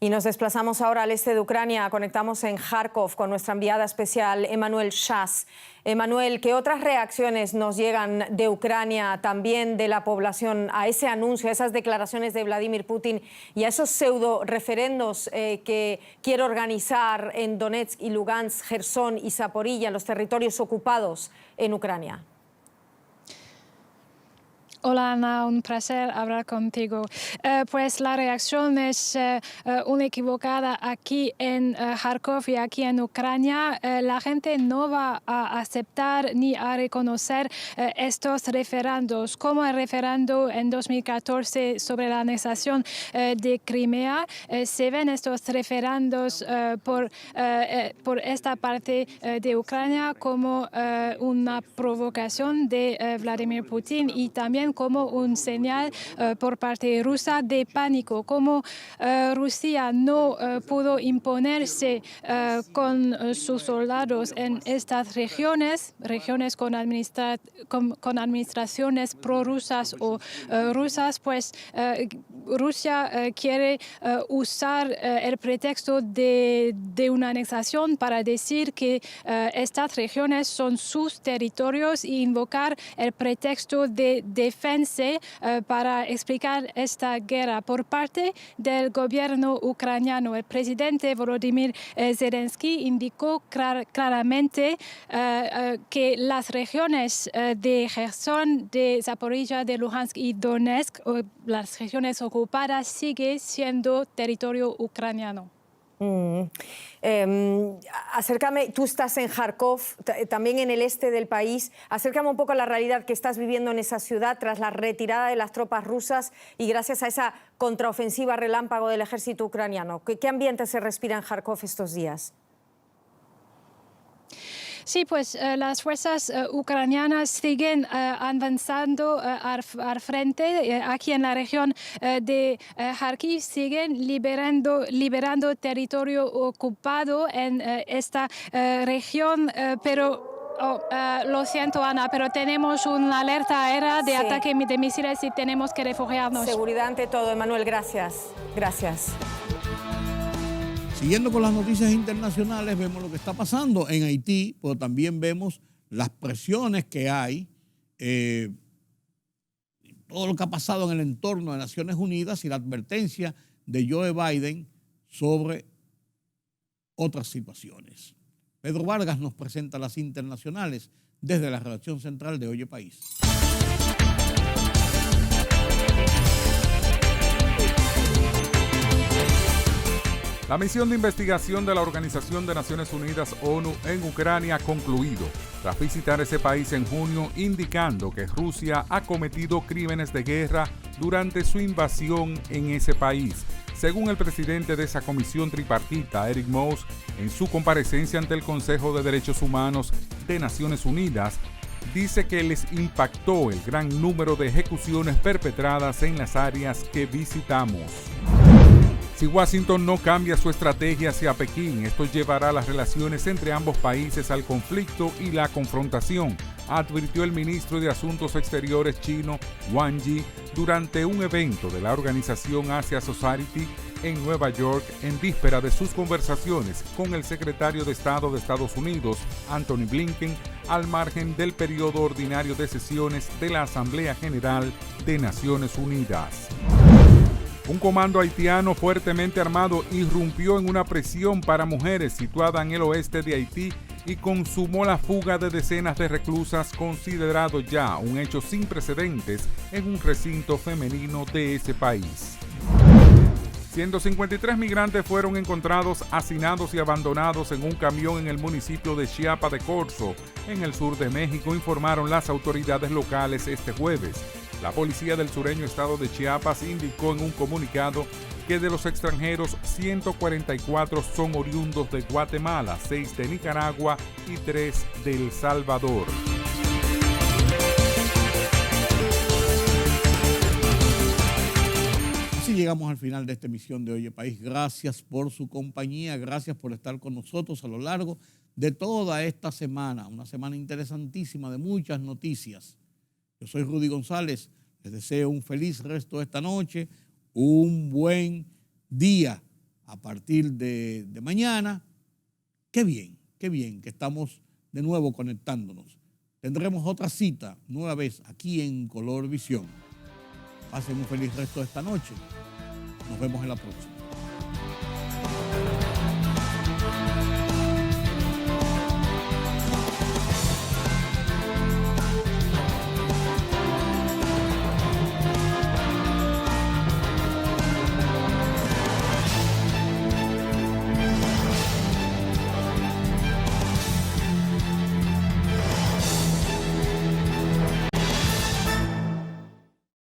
E: Y nos desplazamos ahora al este de Ucrania. Conectamos en Kharkov con nuestra enviada especial, Emanuel Shas. Emanuel, ¿qué otras reacciones nos llegan de Ucrania, también de la población, a ese anuncio, a esas declaraciones de Vladimir Putin y a esos pseudo-referendos que quiere organizar en Donetsk y Lugansk, Gerson y Zaporilla, los territorios ocupados en Ucrania?
I: Hola Ana, un placer hablar contigo. Pues la reacción es equivocada aquí en Kharkov y aquí en Ucrania. La gente no va a aceptar ni a reconocer estos referendos, como el referendo en 2014 sobre la anexación de Crimea. Se ven estos referendos por esta parte de Ucrania como una provocación de Vladimir Putin y también como un señal por parte rusa de pánico, como Rusia no pudo imponerse con sus soldados en estas regiones con administraciones prorrusas o rusas, pues Rusia quiere usar el pretexto de una anexación para decir que estas regiones son sus territorios e invocar el pretexto de defensa para explicar esta guerra por parte del gobierno ucraniano. El presidente Volodymyr Zelensky indicó claramente que las regiones de Gerson, de Zaporizhia, de Luhansk y Donetsk, las regiones ocupadas, sigue siendo territorio ucraniano.
E: Acércame, tú estás en Kharkov, también en el este del país. Acércame un poco a la realidad que estás viviendo en esa ciudad tras la retirada de las tropas rusas y gracias a esa contraofensiva relámpago del ejército ucraniano. ¿Qué ambiente se respira en Kharkov estos días?
I: Sí, pues las fuerzas ucranianas siguen avanzando al frente. Aquí en la región de Kharkiv siguen liberando territorio ocupado en esta región, pero lo siento, Ana, pero tenemos una alerta aérea de ataque de misiles y tenemos que refugiarnos.
E: Seguridad ante todo, Emanuel, gracias. Gracias.
A: Siguiendo con las noticias internacionales, vemos lo que está pasando en Haití, pero también vemos las presiones que hay, todo lo que ha pasado en el entorno de Naciones Unidas y la advertencia de Joe Biden sobre otras situaciones. Pedro Vargas nos presenta las internacionales desde la redacción central de Oye País.
B: La misión de investigación de la Organización de Naciones Unidas, ONU, en Ucrania ha concluido, tras visitar ese país en junio, indicando que Rusia ha cometido crímenes de guerra durante su invasión en ese país. Según el presidente de esa comisión tripartita, Eric Moss, en su comparecencia ante el Consejo de Derechos Humanos de Naciones Unidas, dice que les impactó el gran número de ejecuciones perpetradas en las áreas que visitamos. Si Washington no cambia su estrategia hacia Pekín, esto llevará las relaciones entre ambos países al conflicto y la confrontación, advirtió el ministro de Asuntos Exteriores chino, Wang Yi, durante un evento de la organización Asia Society en Nueva York en víspera de sus conversaciones con el secretario de Estado de Estados Unidos, Antony Blinken, al margen del periodo ordinario de sesiones de la Asamblea General de Naciones Unidas. Un comando haitiano fuertemente armado irrumpió en una prisión para mujeres situada en el oeste de Haití y consumó la fuga de decenas de reclusas, considerado ya un hecho sin precedentes en un recinto femenino de ese país. 153 migrantes fueron encontrados hacinados y abandonados en un camión en el municipio de Chiapa de Corzo, en el sur de México, informaron las autoridades locales este jueves. La policía del sureño estado de Chiapas indicó en un comunicado que de los extranjeros, 144 son oriundos de Guatemala, 6 de Nicaragua y 3 de El Salvador.
A: Así llegamos al final de esta emisión de Oye País. Gracias por su compañía, gracias por estar con nosotros a lo largo de toda esta semana. Una semana interesantísima de muchas noticias. Yo soy Rudy González, les deseo un feliz resto de esta noche, un buen día a partir de mañana. Qué bien que estamos de nuevo conectándonos. Tendremos otra cita nueva vez aquí en Color Visión. Pasen un feliz resto de esta noche. Nos vemos en la próxima.